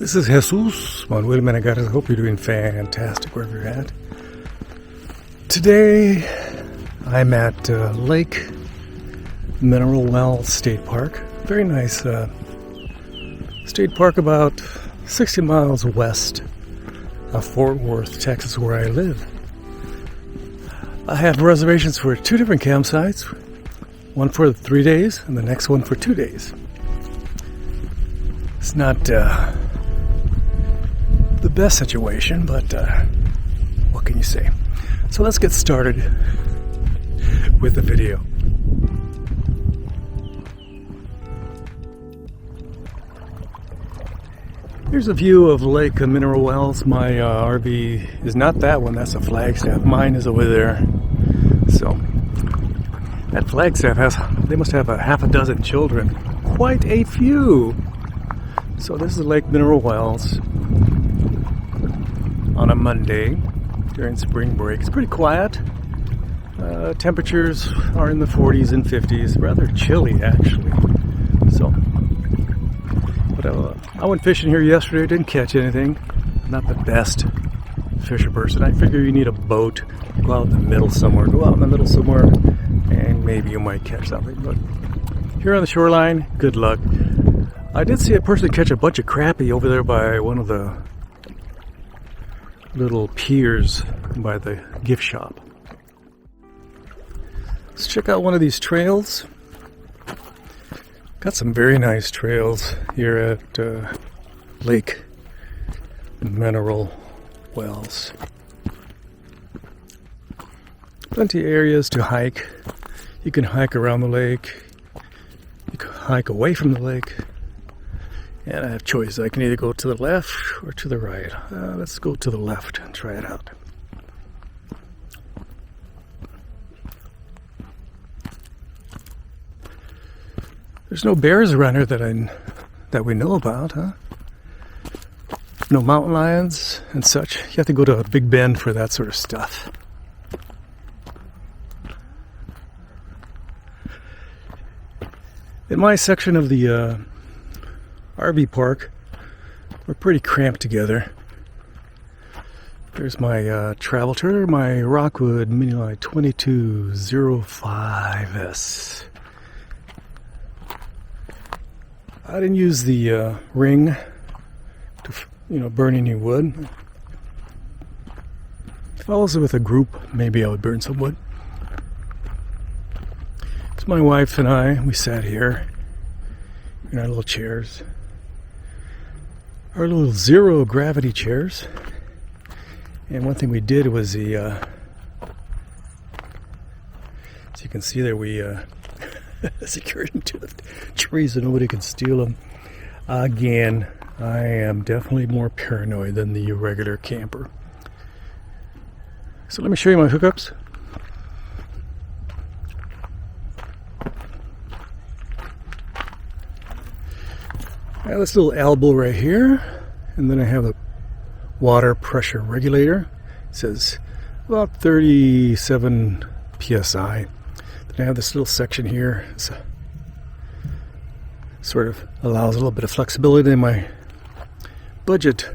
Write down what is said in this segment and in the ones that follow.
This is Jesus Manuel Menegares. I hope you're doing fantastic wherever you're at. Today, I'm at Lake Mineral Well State Park. Very nice state park about 60 miles west of Fort Worth, Texas, where I live. I have reservations for 2 different campsites. One for 3 days and the next one for 2 days. It's not the best situation, but what can you say? So let's get started with the video. Here's a view of Lake Mineral Wells. My RV is not that one, that's a Flagstaff. Mine is over there. So that Flagstaff they must have a half a dozen children. Quite a few. So this is Lake Mineral Wells on a Monday during spring break. It's pretty quiet. Temperatures are in the 40s and 50s, rather chilly actually. So, but I went fishing here yesterday, didn't catch anything. Not the best fisher person. I figure you need a boat, go out in the middle somewhere, and maybe you might catch something. But here on the shoreline, good luck. I did see a person catch a bunch of crappie over there by one of the little piers by the gift shop. Let's check out one of these trails. Got some very nice trails here at Lake Mineral Wells. Plenty of areas to hike. You can hike around the lake. You can hike away from the lake. And I have choices. I can either go to the left or to the right. Let's go to the left and try it out. There's no bears around here that we know about, huh? No mountain lions and such. You have to go to Big Bend for that sort of stuff. In my section of the RV park, we're pretty cramped together. There's my travel trailer, my Rockwood Mini-Lite 2205S. I didn't use the ring to, burn any wood. If I was with a group, maybe I would burn some wood. It's my wife and I. We sat here in our little chairs. Our little zero gravity chairs. And one thing we did was as you can see there, we secured them to the trees so nobody can steal them. Again, I am definitely more paranoid than the regular camper. So let me show you my hookups. I have this little elbow right here, and then I have a water pressure regulator. It says about 37 psi. Then I have this little section here. It's sort of allows a little bit of flexibility in my budget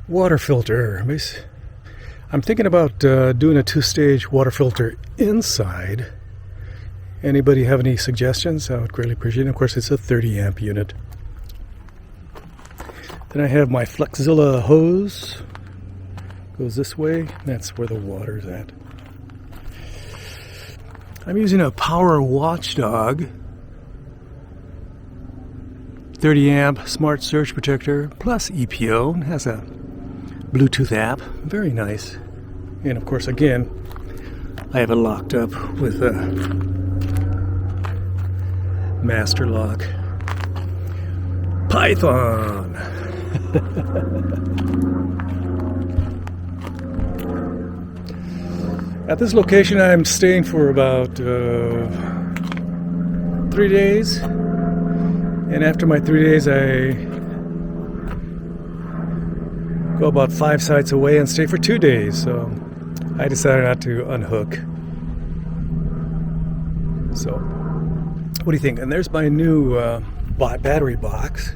water filter. I'm thinking about doing a 2-stage water filter inside. Anybody have any suggestions? I would greatly appreciate it. Of course, it's a 30 amp unit. Then I have my Flexzilla hose. Goes this way. That's where the water's at. I'm using a Power Watchdog 30 amp smart surge protector plus EPO. It has a Bluetooth app. Very nice. And of course, again, I have it locked up with a master lock. Python. At this location, I'm staying for about 3 days. And after my 3 days, I go about 5 sites away and stay for 2 days. So I decided not to unhook. So what do you think? And there's my new battery box.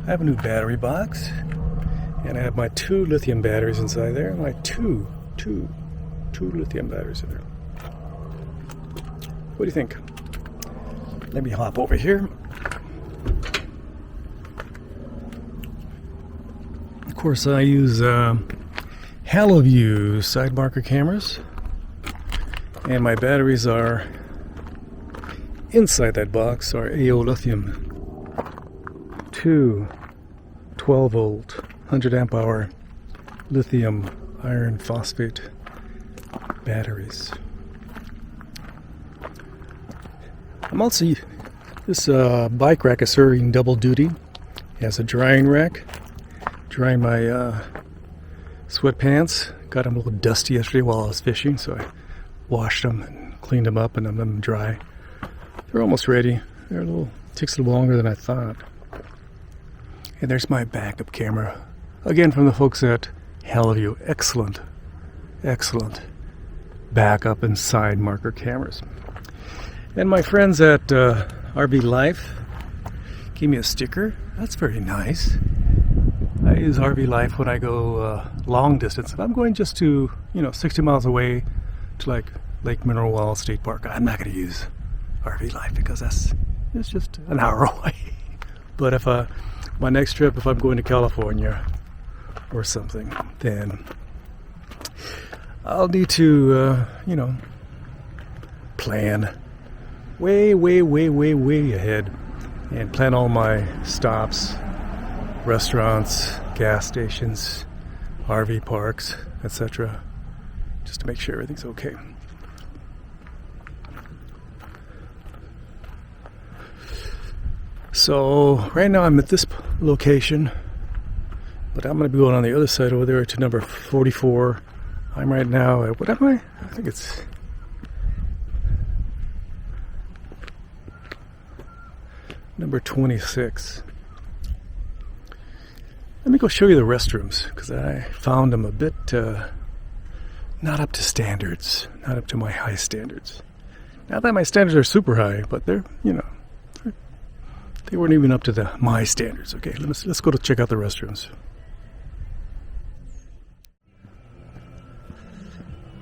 I have a new battery box, and I have my 2 lithium batteries inside there. My two lithium batteries in there. What do you think? Let me hop over here. Of course, I use Haloview side marker cameras, and my batteries are inside that box are AO lithium. 2 12-volt, 100 amp hour lithium iron phosphate batteries. I'm also, this bike rack is serving double duty. It has a drying rack, drying my sweatpants. Got them a little dusty yesterday while I was fishing, so I washed them and cleaned them up and let them dry. They're almost ready. Takes a little longer than I thought. And there's my backup camera. Again, from the folks at Haloview. Excellent backup and side marker cameras. And my friends at RV Life gave me a sticker. That's very nice. I use RV Life when I go long distance. If I'm going just to, 60 miles away to like Lake Mineral Wells State Park, I'm not going to use RV Life because it's just an hour away. But if my next trip, if I'm going to California or something, then I'll need to, plan way ahead and plan all my stops, restaurants, gas stations, RV parks, etc., just to make sure everything's okay. So right now I'm at this location, but I'm going to be going on the other side over there to number 44. I'm right now at, what am I? I think it's number 26. Let me go show you the restrooms, because I found them a bit not up to standards, not up to my high standards. Not that my standards are super high, but they're, they weren't even up to my standards. Okay, let's go to check out the restrooms.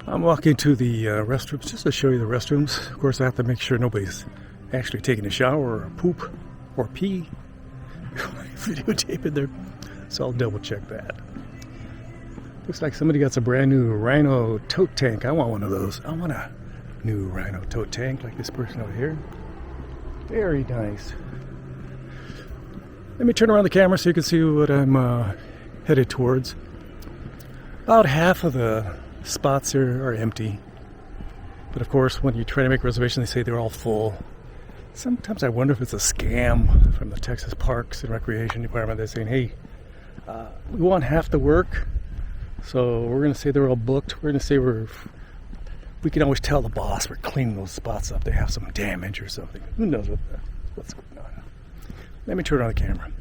I'm walking to the restrooms just to show you the restrooms. Of course, I have to make sure nobody's actually taking a shower or poop or pee. Videotape in there, so I'll double check that. Looks like somebody got some brand new Rhino tote tank. I want one of those. I want a new Rhino tote tank like this person over here. Very nice. Let me turn around the camera so you can see what I'm headed towards. About half of the spots are empty. But of course, when you try to make reservations, they say they're all full. Sometimes I wonder if it's a scam from the Texas Parks and Recreation Department. They're saying, hey, we want half the work, so we're going to say they're all booked. We're going to say we can always tell the boss we're cleaning those spots up. They have some damage or something. Who knows what's going on. Let me turn on the camera.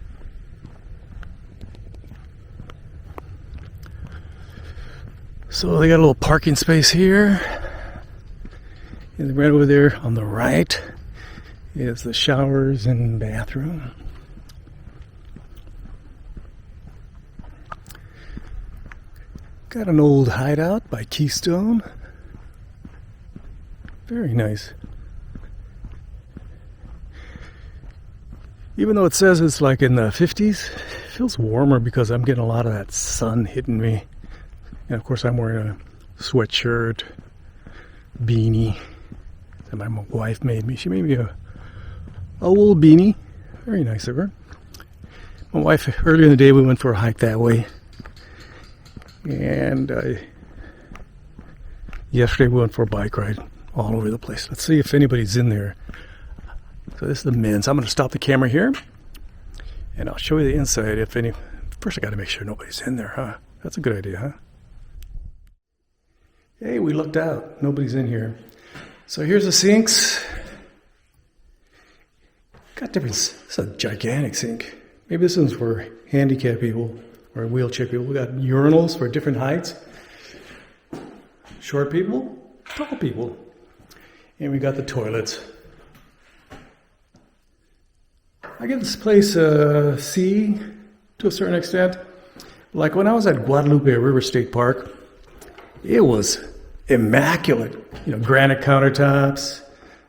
So they got a little parking space here. And right over there on the right is the showers and bathroom. Got an old hideout by Keystone. Very nice. Even though it says it's like in the 50s, it feels warmer because I'm getting a lot of that sun hitting me. And of course I'm wearing a sweatshirt, beanie that my wife made me. She made me a wool beanie. Very nice of her. My wife, earlier in the day we went for a hike that way. And yesterday we went for a bike ride all over the place. Let's see if anybody's in there. So this is the men's. I'm going to stop the camera here, and I'll show you the inside. If any, first I got to make sure nobody's in there, huh? That's a good idea, huh? Hey, we looked out. Nobody's in here. So here's the sinks. Got different. It's a gigantic sink. Maybe this one's for handicapped people or wheelchair people. We got urinals for different heights. Short people, tall people, and we got the toilets. I give this place a C to a certain extent. Like when I was at Guadalupe River State Park, it was immaculate. You know, granite countertops.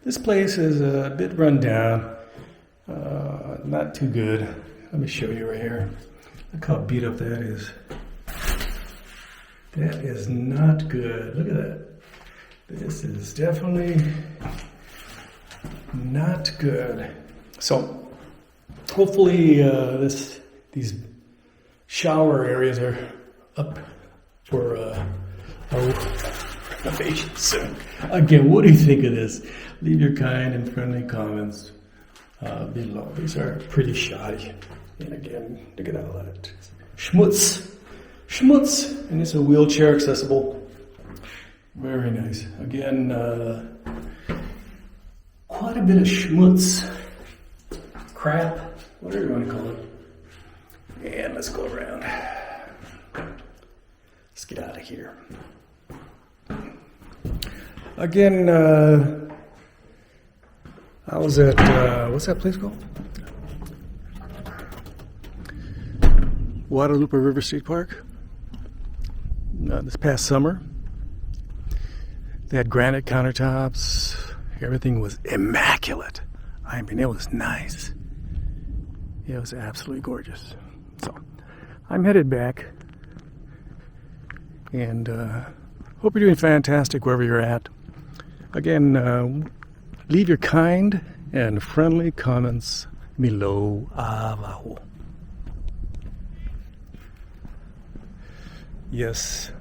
This place is a bit run down. Not too good. Let me show you right here. Look how beat up that is. That is not good. Look at that. This is definitely not good. So hopefully these shower areas are up for renovation soon. Again, what do you think of this? Leave your kind and friendly comments below. These are pretty shoddy. And again, look at all that schmutz. And it's a wheelchair accessible. Very nice. Again, quite a bit of schmutz, crap, whatever you want to call it. And let's go around. Let's get out of here. Again, I was at, what's that place called? Guadalupe River State Park. This past summer. They had granite countertops. Everything was immaculate. I mean, it was nice. It was absolutely gorgeous. So, I'm headed back. And hope you're doing fantastic wherever you're at. Again, leave your kind and friendly comments below abajo. Yes.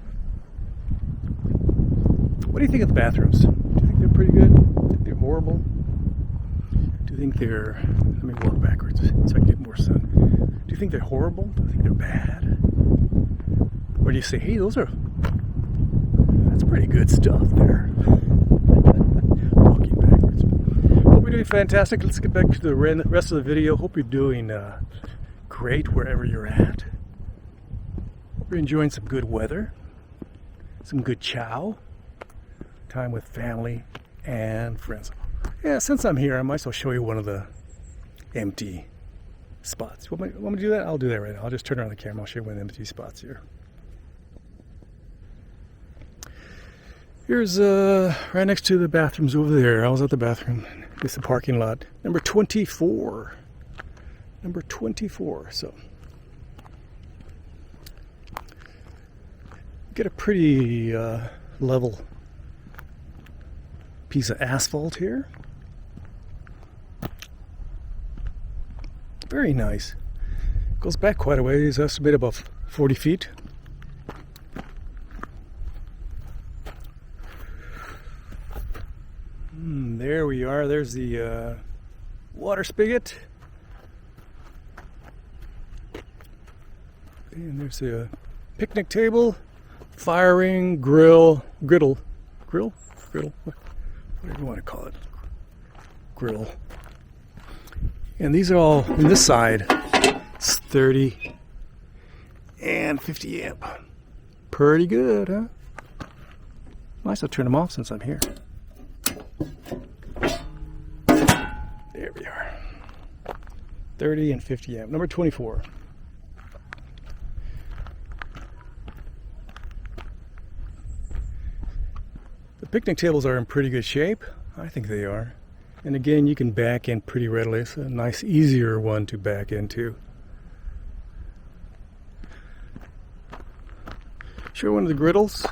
What do you think of the bathrooms? Do you think they're pretty good? Do you think they're horrible? Do you think they're... Let me walk backwards so I can get more sun. Do you think they're horrible? Do you think they're bad? Or do you say, hey, that's pretty good stuff there. Walking backwards. Hope you're doing fantastic. Let's get back to the rest of the video. Hope you're doing great wherever you're at. Hope you're enjoying some good weather. Some good chow. Time with family and friends. Yeah, since I'm here, I might as well show you one of the empty spots. Want me to do that? I'll do that right now. I'll just turn around the camera. I'll show you one of the empty spots here. Here's right next to the bathrooms over there. I was at the bathroom. It's the parking lot. Number 24. Number 24. So get a pretty level piece of asphalt here. Very nice. Goes back quite a ways. Estimated about 40 feet. There we are. There's the water spigot. And there's a picnic table, fire ring, griddle, whatever you want to call it, grill. And these are all, on this side, it's 30 and 50 amp. Pretty good, huh? Might as well turn them off since I'm here. There we are. 30 and 50 amp. Number 24. The picnic tables are in pretty good shape. I think they are. And again, you can back in pretty readily. It's a nice, easier one to back into. Show one of the grills.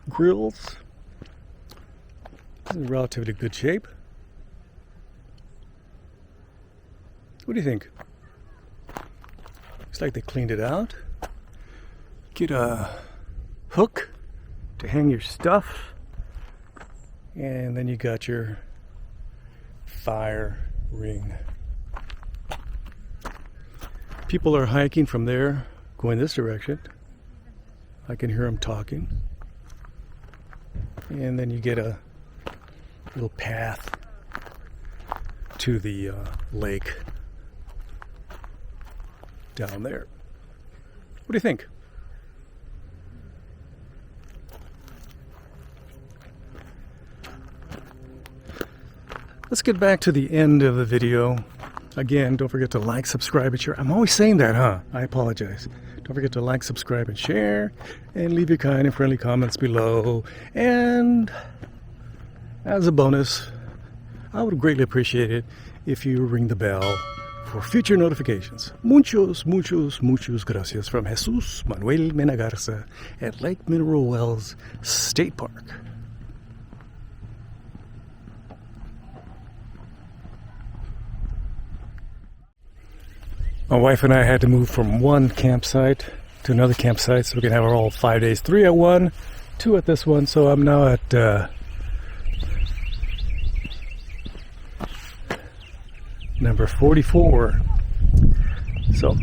Grills. This is in relatively good shape. What do you think? Looks like they cleaned it out. Get a hook to hang your stuff. And then you got your fire ring. People are hiking from there, going this direction. I can hear them talking. And then you get a little path to the lake down there. What do you think? let's get back to the end of the video. Again, don't forget to like, subscribe, and share. I'm always saying that, huh? I apologize. Don't forget to like, subscribe, and share, and leave your kind and friendly comments below. And as a bonus, I would greatly appreciate it if you ring the bell for future notifications. Muchos gracias from Jesus Manuel Menagarza at Lake Mineral Wells State Park. My wife and I had to move from one campsite to another campsite so we can have our all 5 days. 3 at one, 2 at this one. So I'm now at number 44. So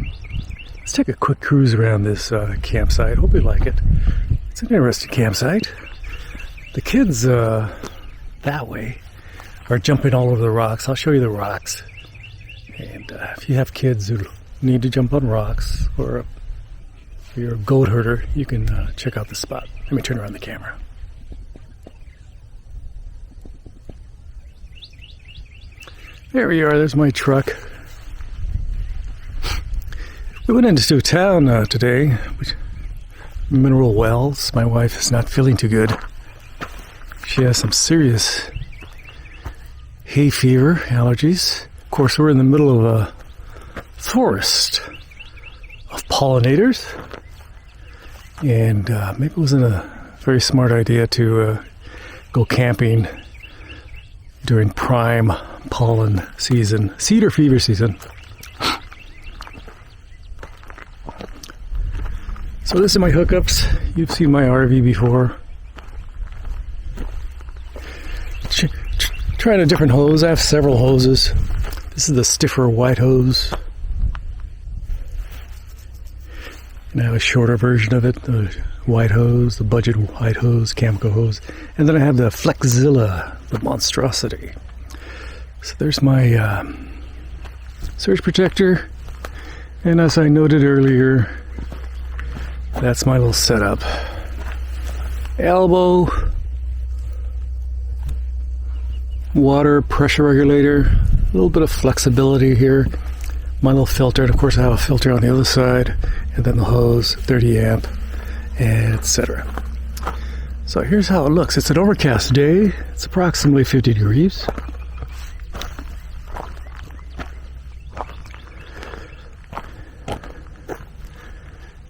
let's take a quick cruise around this campsite. Hope you like it. It's an interesting campsite. The kids that way are jumping all over the rocks. I'll show you the rocks. And if you have kids who need to jump on rocks, or if you're a goat herder, you can check out the spot. Let me turn around the camera. There we are. There's my truck. We went into town today. Mineral Wells. My wife is not feeling too good. She has some serious hay fever, allergies. Of course, we're in the middle of a forest of pollinators, and maybe it wasn't a very smart idea to go camping during prime pollen season, cedar fever season. So this is my hookups. You've seen my RV before. Trying a different hose. I have several hoses. This is the stiffer white hose. And I have a shorter version of it, the white hose, the budget white hose, Camco hose. And then I have the Flexzilla, the monstrosity. So there's my surge protector. And as I noted earlier, that's my little setup. Elbow, water pressure regulator, a little bit of flexibility here. My little filter, and of course I have a filter on the other side, and then the hose, 30 amp, etc. So here's how it looks. It's an overcast day. It's approximately 50 degrees.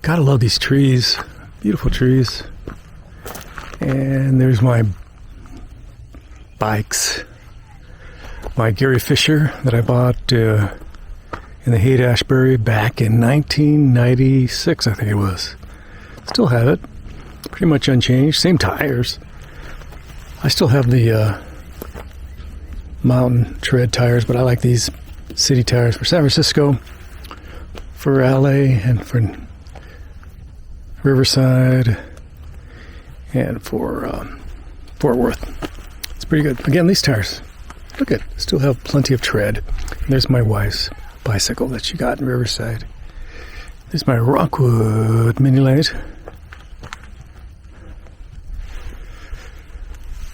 Gotta love these trees. Beautiful trees. And there's my bikes. My Gary Fisher that I bought in the Haight-Ashbury back in 1996, I think it was. Still have it. Pretty much unchanged. Same tires. I still have the mountain tread tires, but I like these city tires for San Francisco, for LA, and for Riverside, and for Fort Worth. It's pretty good. Again, these tires, look at, still have plenty of tread. And there's my wife's bicycle that she got in Riverside. There's my Rockwood mini light.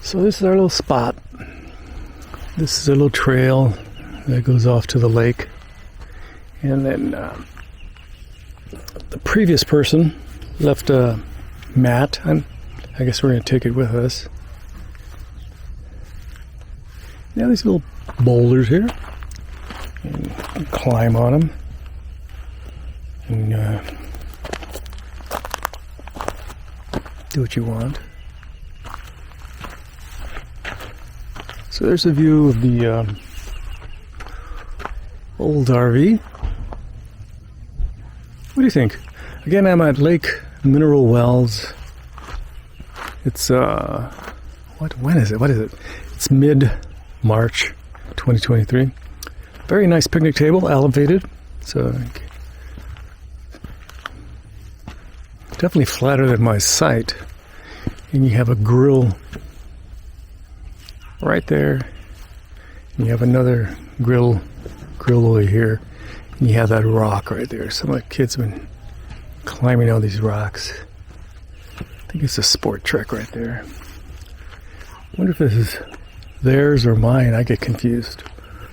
So this is our little spot. This is a little trail that goes off to the lake. And then the previous person left a mat, and I guess we're going to take it with us. Now these little boulders here, and you can climb on them, and do what you want. So there's a view of the old RV. What do you think? Again, I'm at Lake Mineral Wells. It's when is it? What is it? It's mid-March 2023. Very nice picnic table, elevated. So definitely flatter than my site. And you have a grill right there. And you have another grill over here. And you have that rock right there. Some of the kids have been climbing all these rocks. I think it's a sport trek right there. I wonder if this is theirs or mine. I get confused.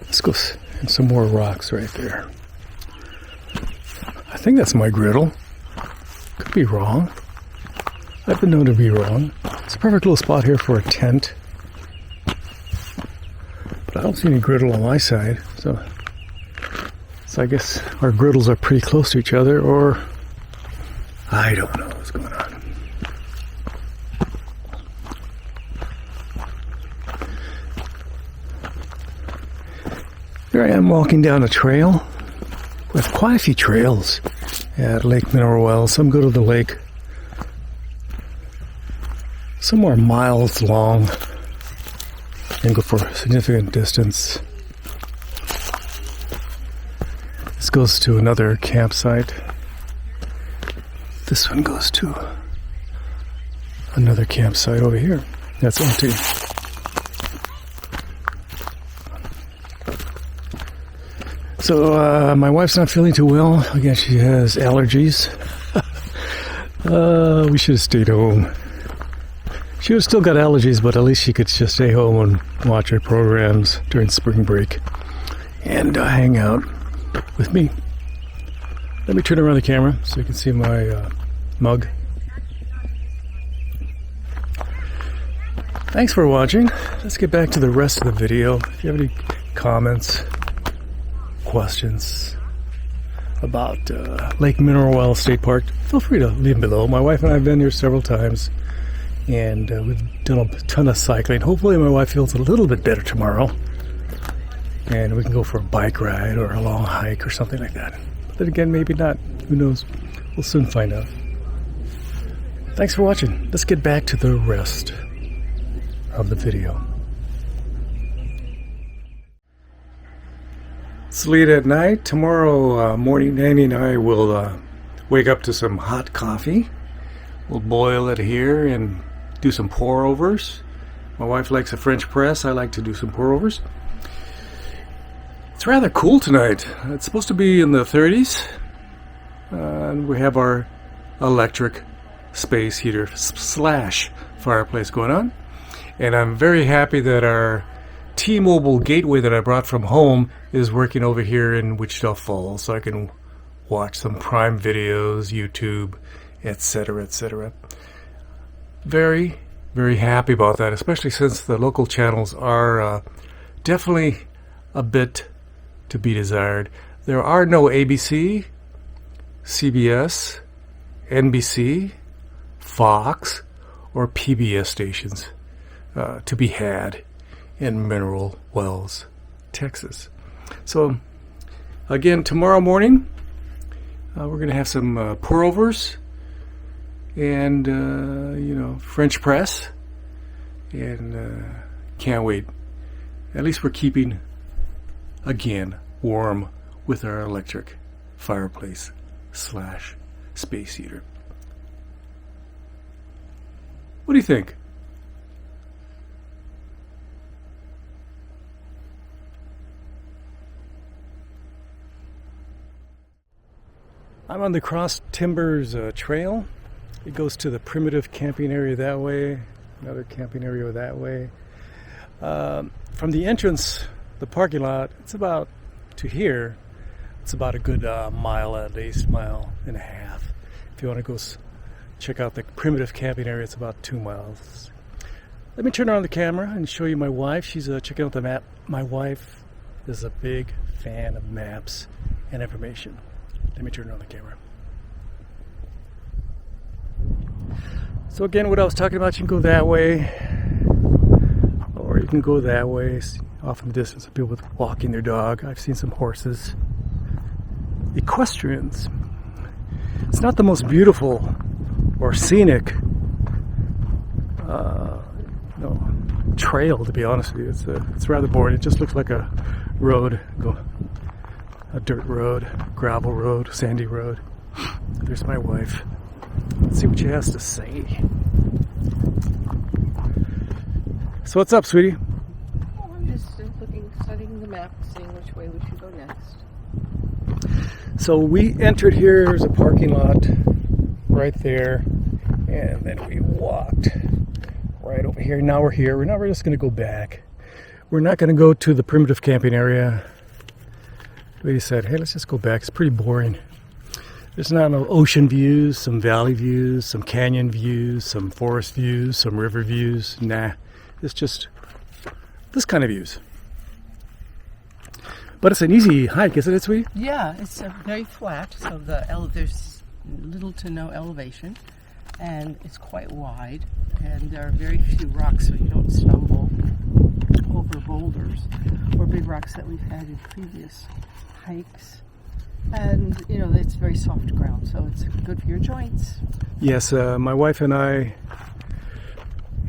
Let's go in some more rocks right there. I think that's my griddle. Could be wrong. I've been known to be wrong. It's a perfect little spot here for a tent. But I don't see any griddle on my side. So I guess our griddles are pretty close to each other, or I don't know what's going on. Here I am walking down a trail. We have quite a few trails at Lake Mineral Wells. Some go to the lake. Some are miles long and go for a significant distance. This goes to another campsite. This one goes to another campsite over here. That's empty. So my wife's not feeling too well. Again, she has allergies. We should have stayed home. She would have still got allergies, but at least she could just stay home and watch her programs during spring break and hang out with me. Let me turn around the camera so you can see my mug. Thanks for watching. Let's get back to the rest of the video. If you have any comments, questions about Lake Mineral Wells State Park, feel free to leave them below. My wife and I have been here several times, and we've done a ton of cycling. Hopefully my wife feels a little bit better tomorrow, and we can go for a bike ride or a long hike or something like that. But then again, maybe not. Who knows? We'll soon find out. Thanks for watching. Let's get back to the rest of the video. It's late at night. Tomorrow morning, Nanny and I will wake up to some hot coffee. We'll boil it here and do some pour-overs. My wife likes a French press. I like to do some pour-overs. It's rather cool tonight. It's supposed to be in the 30s. And we have our electric space heater / fireplace going on. And I'm very happy that our T-Mobile gateway that I brought from home is working over here in Wichita Falls, so I can watch some Prime videos, YouTube, etc., etc. Very, very happy about that, especially since the local channels are definitely a bit to be desired. There are no ABC, CBS, NBC, Fox, or PBS stations to be had in Mineral Wells, Texas. So, again, tomorrow morning, we're going to have some pour-overs and, French press. And can't wait. At least we're keeping, again, warm with our electric fireplace / space heater. What do you think? I'm on the Cross Timbers Trail. It goes to the primitive camping area that way, another camping area that way. From the entrance, the parking lot, it's about to here. It's about a good mile at least, mile and a half. If you want to go check out the primitive camping area, it's about 2 miles. Let me turn on the camera and show you my wife. She's checking out the map. My wife is a big fan of maps and information. Let me turn on the camera. So again, what I was talking about, you can go that way, or you can go that way, off in the distance, people walking their dog. I've seen some horses. Equestrians. It's not the most beautiful or scenic trail, to be honest with you. It's rather boring. It just looks like a road, a dirt road, gravel road, sandy road. There's my wife. Let's see what she has to say. So what's up, sweetie? Oh, I'm just studying the map, seeing which way we should go next. So we entered here. There's a parking lot right there, and then we walked right over here. Now we're here. Now we're just going to go back. We're not going to go to the primitive camping area. We decided, hey, let's just go back. It's pretty boring. There's not no ocean views, some valley views, some canyon views, some forest views, some river views. Nah, it's just this kind of views. But it's an easy hike, isn't it, sweetie? Yeah, it's very flat, so there's little to no elevation, and it's quite wide, and there are very few rocks, so you don't stumble over boulders or big rocks that we've had in previous hikes. And, you know, it's very soft ground, so it's good for your joints. Yes, my wife and I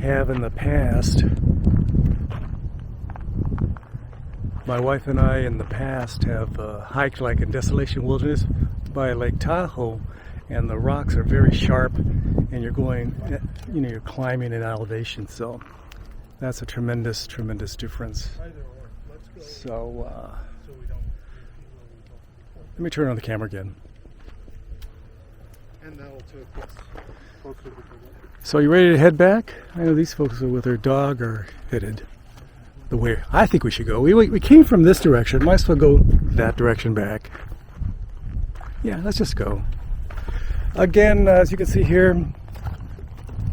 have in the past. Have hiked like in Desolation Wilderness by Lake Tahoe, and the rocks are very sharp, and you're going, you know, you're climbing in elevation, so that's a tremendous, tremendous difference. So, let me turn on the camera again. So you ready to head back? I know these folks with their dog are headed the way I think we should go. We came from this direction. Might as well go that direction back. Yeah, let's just go. Again, as you can see here,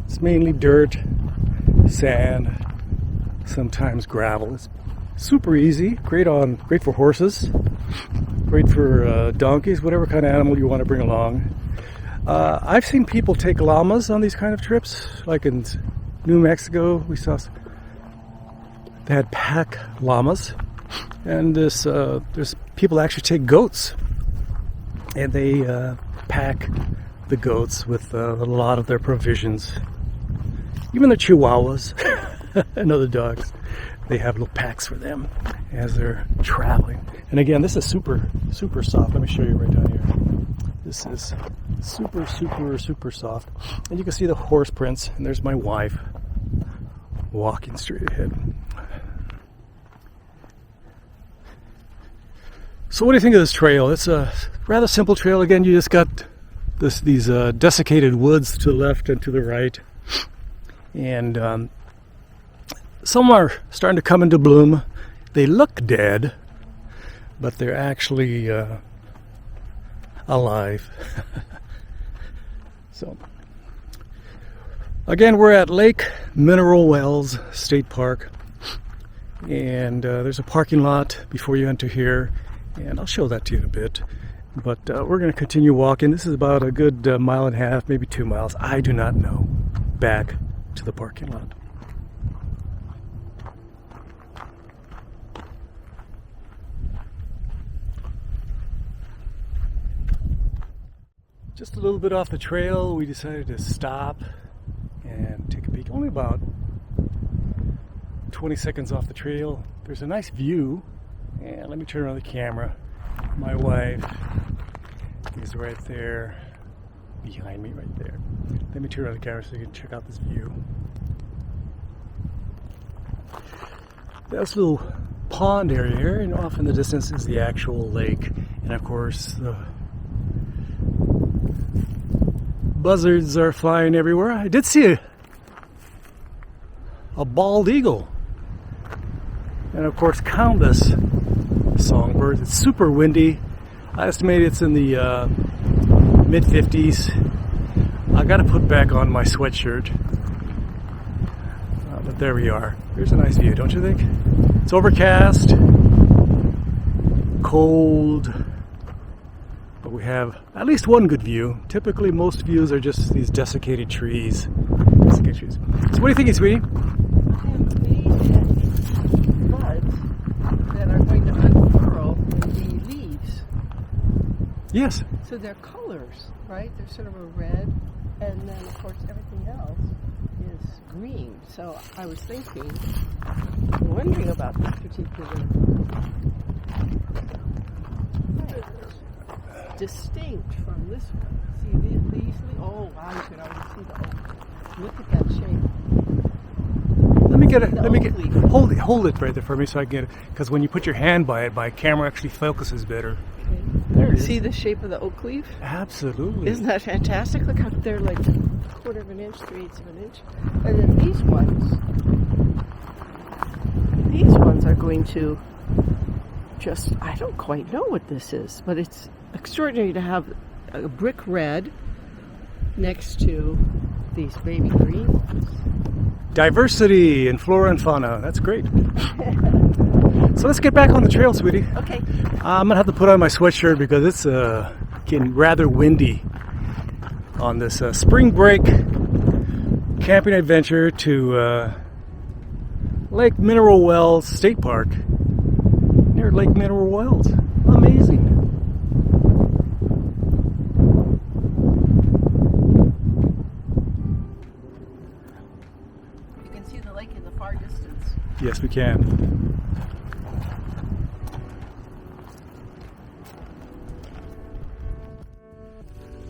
it's mainly dirt, sand, sometimes gravel. It's super easy. Great for horses. Great for donkeys, whatever kind of animal you want to bring along. I've seen people take llamas on these kind of trips. Like in New Mexico, we saw they had pack llamas, and there's people actually take goats, and they pack the goats with a lot of their provisions. Even the chihuahuas and other dogs, they have little packs for them as they're traveling. And again, this is super, super soft. Let me show you right down here. This is super, super, super soft. And you can see the horse prints, and there's my wife walking straight ahead. So what do you think of this trail? It's a rather simple trail. Again, you just got these desiccated woods to the left and to the right. And some are starting to come into bloom. They look dead, but they're actually alive. So, again, we're at Lake Mineral Wells State Park, and there's a parking lot before you enter here, and I'll show that to you in a bit. But we're going to continue walking. This is about a good mile and a half, maybe 2 miles. I do not know. Back to the parking lot. Just a little bit off the trail, we decided to stop and take a peek. Only about 20 seconds off the trail. There's a nice view, and let me turn around the camera. My wife is right there behind me right there. Let me turn around the camera so you can check out this view. That's a little pond area here, and off in the distance is the actual lake, and of course the buzzards are flying everywhere. I did see a bald eagle, and of course countless songbirds. It's super windy. I estimate it's in the mid-50s. I gotta put back on my sweatshirt, but there we are. There's a nice view, don't you think? It's overcast, cold, but we have at least one good view. Typically most views are just these desiccated trees. So what do you think, sweetie? Buds that are going to unfurl in the leaves. Yes. So they're colors, right? They're sort of a red, and then of course everything else is green. So I was wondering about this particular distinct from this one. See these? Oh wow, you can already see the oak. Look at that shape. Let me get hold it right there for me so I can get it, because when you put your hand by it, my camera actually focuses better. Okay. There it is. See the shape of the oak leaf? Absolutely. Isn't that fantastic? Look how they're like 1/4 of an inch, 3/8 of an inch. And then these these ones are going to just, I don't quite know what this is, but it's extraordinary to have a brick red next to these baby green ones. Diversity in flora and fauna. That's great. So let's get back on the trail, sweetie. Okay. I'm gonna have to put on my sweatshirt because it's getting rather windy on this spring break camping adventure to Lake Mineral Wells State Park near Lake Mineral Wells. Amazing. You can see the lake in the far distance. Yes, we can.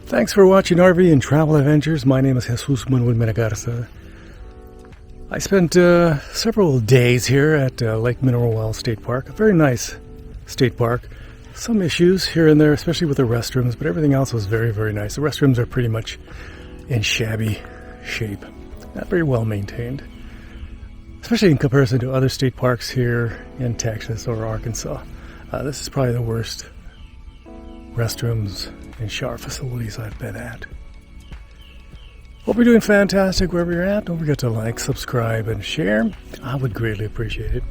Thanks for watching RV and Travel Adventures. My name is Jesus Manuel Menegarza. I spent several days here at Lake Mineral Wells State Park. A very nice state park. Some issues here and there, especially with the restrooms, but everything else was very, very nice. The restrooms are pretty much in shabby shape. Not very well maintained, especially in comparison to other state parks here in Texas or Arkansas. This is probably the worst restrooms and shower facilities I've been at. Hope you're doing fantastic wherever you're at. Don't forget to like, subscribe, and share. I would greatly appreciate it.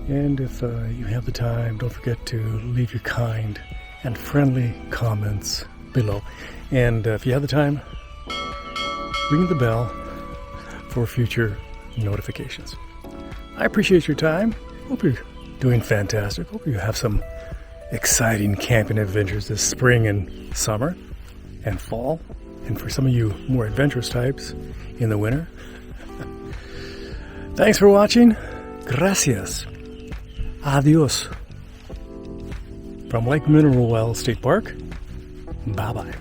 And if you have the time, don't forget to leave your kind and friendly comments below. And if you have the time, ring the bell for future notifications. I appreciate your time. Hope you're doing fantastic. Hope you have some exciting camping adventures this spring and summer and fall. And for some of you more adventurous types in the winter. Thanks for watching. Gracias. Adios. From Lake Mineral Wells State Park. Bye-bye.